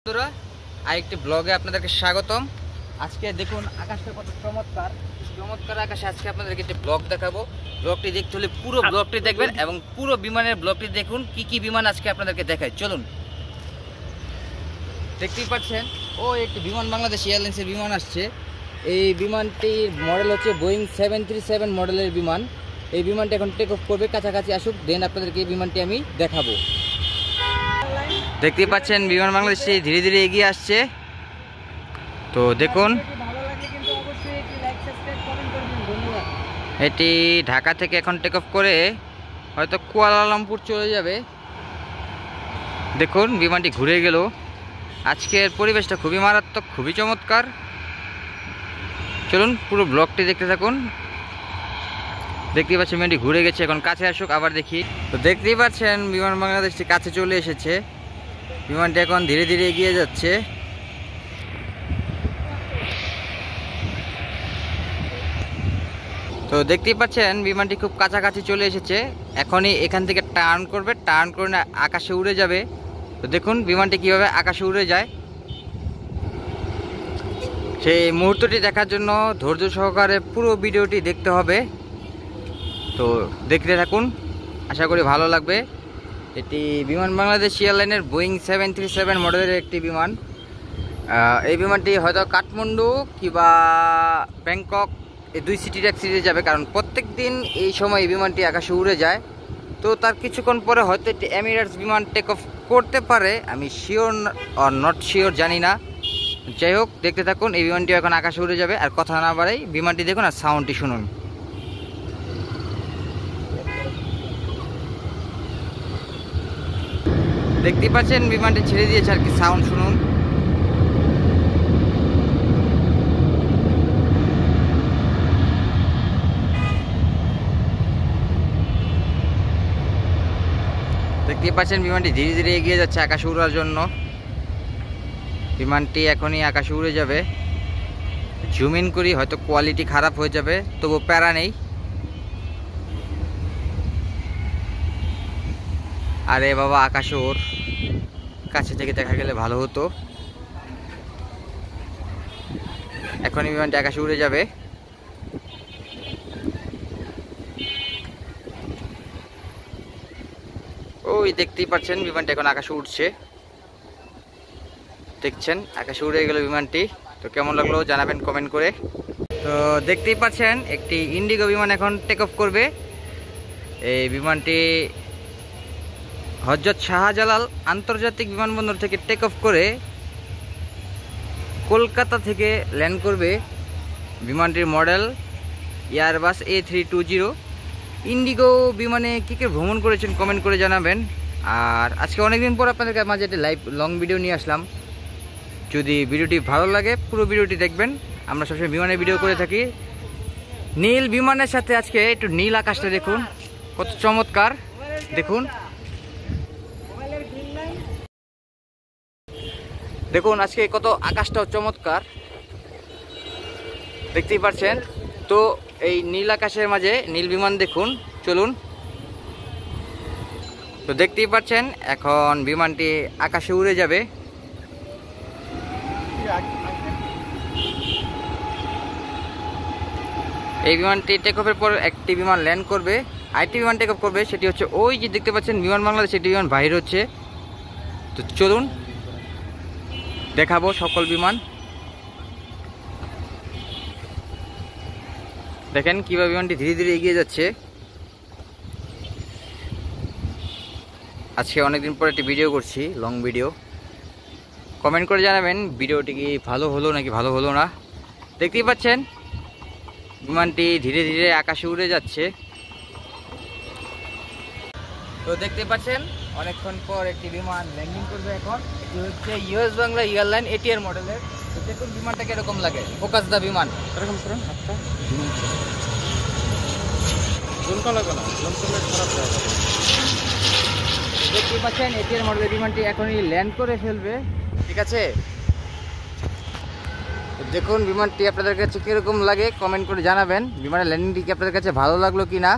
বন্ধুরা আরেকটি ব্লগে আপনাদেরকে স্বাগতম। আজকে দেখুন আকাশটা কত চমৎকার চমৎকার আকাশে আজকে আপনাদেরকে একটি ব্লগ দেখাবো। ব্লগটি দেখতে হলে পুরো ব্লগটি দেখবেন এবং পুরো বিমানের ব্লগটি দেখুন কি কি বিমান আজকে আপনাদেরকে দেখায়। চলুন, দেখতেই পাচ্ছেন ও একটি বিমান বাংলাদেশ এয়ারলাইন্সের বিমান আসছে। এই বিমানটির মডেল হচ্ছে বোয়িং 737 মডেলের বিমান। এই বিমানটি এখন টেক অফ করবে, কাছাকাছি আসুক দেন আপনাদেরকে এই বিমানটি আমি দেখাবো। দেখতেই পাচ্ছেন বিমান বাংলাদেশ ধীরে ধীরে এগিয়ে আসছে। তো দেখুন এটি ঢাকা থেকে এখন টেক অফ করে হয়তো কুয়ালালামপুর চলে যাবে। দেখুন বিমানটি ঘুরে গেল। আজকের পরিবেশটা খুবই মারাত্মক, খুবই চমৎকার। চলুন পুরো ব্লগটি দেখতে থাকুন। দেখতেই পাচ্ছেন বিমানটি ঘুরে গেছে, এখন কাছে আসুক আবার দেখি। তো দেখতেই পাচ্ছেন বিমান বাংলাদেশটি কাছে চলে এসেছে। বিমানটি এখন ধীরে ধীরে এগিয়ে যাচ্ছে। তো দেখতেই পাচ্ছেন বিমানটি খুব কাছাকাছি চলে এসেছে। এখনই এখান থেকে টার্ন করবে, টার্ন করে আকাশে উড়ে যাবে। তো দেখুন বিমানটি কিভাবে আকাশে উড়ে যায়। সেই মুহূর্তটি দেখার জন্য ধৈর্য সহকারে পুরো ভিডিওটি দেখতে হবে। তো দেখতে থাকুন, আশা করি ভালো লাগবে। এটি বিমান বাংলাদেশ এয়ারলাইনের বোয়িং 737 মডেলের একটি বিমান। এই বিমানটি হয়তো কাঠমান্ডু কিংবা ব্যাংকক এই দুই সিটির এক সিটিতে যাবে, কারণ প্রত্যেক দিন এই সময় এই বিমানটি আকাশে উড়ে যায়। তো তার কিছুক্ষণ পরে হয়তো একটি এমিরেটস বিমান টেক অফ করতে পারে, আমি শিওর অর নট শিওর জানি না। যাই হোক, দেখতে থাকুন। এই বিমানটি এখন আকাশে উড়ে যাবে। আর কথা না বাড়াই বিমানটি দেখুন আর সাউন্ডটি শুনুন। দেখতেই পাচ্ছেন বিমানটি ছেড়ে দিয়েছে, আর কি সাউন্ড শুনুন। দেখতেই পাচ্ছেন বিমানটি ধীরে ধীরে এগিয়ে যাচ্ছে আকাশে উড়ার জন্য। বিমানটি এখনই আকাশে উড়ে যাবে। জুম ইন করি, হয়তো কোয়ালিটি খারাপ হয়ে যাবে, তবু প্যারা নেই। আরে বাবা, আকাশে ওর কাছে থেকে দেখা গেলে ভালো হতো। এখনই বিমানটি আকাশে উড়ে যাবে। ওই দেখতেই পাচ্ছেন বিমানটি এখন আকাশে উঠছে। দেখছেন আকাশে উড়ে গেল বিমানটি। তো কেমন লাগলো জানাবেন কমেন্ট করে। তো দেখতেই পাচ্ছেন একটি ইন্ডিগো বিমান এখন টেক অফ করবে। এই বিমানটি হযরত শাহজালাল আন্তর্জাতিক বিমানবন্দর থেকে টেক অফ করে কলকাতা থেকে ল্যান্ড করবে। বিমানটির মডেল এয়ারবাস A320। ইন্ডিগো বিমানে কী কী ভ্রমণ করেছেন কমেন্ট করে জানাবেন। আর আজকে অনেকদিন পর আপনাদের মাঝে একটা লাইভ লং ভিডিও নিয়ে আসলাম। যদি ভিডিওটি ভালো লাগে পুরো ভিডিওটি দেখবেন। আমরা সবসময় বিমানের ভিডিও করে থাকি। নীল বিমানের সাথে আজকে একটু নীল আকাশটা দেখুন কত চমৎকার। দেখুন দেখুন আজকে কত আকাশটাও চমৎকার, দেখতেই পাচ্ছেন। তো এই নীল আকাশের মাঝে নীল বিমান দেখুন। চলুন, তো দেখতেই পাচ্ছেন এখন বিমানটি আকাশে উড়ে যাবে। এই বিমানটি টেক অফের পর একটি বিমান ল্যান্ড করবে, আরেকটি বিমান টেক অফ করবে। সেটি হচ্ছে ওই যে দেখতে পাচ্ছেন বিমান বাংলাদেশ, একটি বিমান বাহির হচ্ছে। তো চলুন দেখাবো সকল বিমান। দেখেন কিভাবে বিমানটি ধীরে ধীরে এগিয়ে যাচ্ছে। আজকে অনেকদিন পর একটি ভিডিও করছি, লং ভিডিও। কমেন্ট করে জানাবেন ভিডিওটি কি ভালো হলো নাকি ভালো হলো না। দেখতেই পাচ্ছেন বিমানটি ধীরে ধীরে আকাশে উড়ে যাচ্ছে। তো দেখতে পাচ্ছেন অনেকক্ষণ পর একটি বিমান ল্যান্ডিং করবে এখন। এটি হচ্ছে ইউএস বাংলা এয়ারলাইন ATR মডেলের। তো দেখুন বিমানটা কিরকম লাগে। ফোকাস দা বিমান এরকম করুন, হাতটা ঝুলকা লাগে না, খারাপ লাগে। দেখতে পাচ্ছেন ATR মডেলের বিমানটি এখনই ল্যান্ড করে ফেলবে, ঠিক আছে। দেখুন বিমানটি আপনাদের কাছে কীরকম লাগে কমেন্ট করে জানাবেন। বিমানের ল্যান্ডিংটি কি আপনাদের কাছে ভালো লাগলো কি না।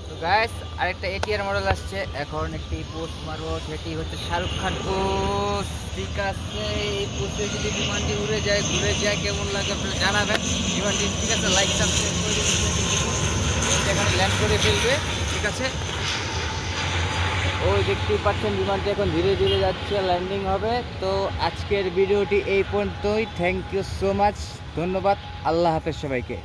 তো গাইস আরেকটা এটিআর মডেল আসছে, এখন একটি পোস্ট মারবো, সেটি হচ্ছে শাহরুখ খান পোস্ট। ঠিক আছে, এই পোস্টে যদি বিমানটি উড়ে যায় ঘুরে যায় কেমন লাগে আপনারা জানাবেন। বিমানটি ঠিক আছে, লাইক সাবস্ক্রাইব করে দেবেন, এখানে ল্যান্ড করে ফেলবে। ঠিক আছে, ওই দেখতেই পাচ্ছেন বিমানটি এখন ধীরে ধীরে যাচ্ছে, ল্যান্ডিং হবে। তো আজকের ভিডিওটি এই পর্যন্তই। থ্যাংক ইউ সো মাচ, ধন্যবাদ, আল্লাহ হাফেজ সবাইকে।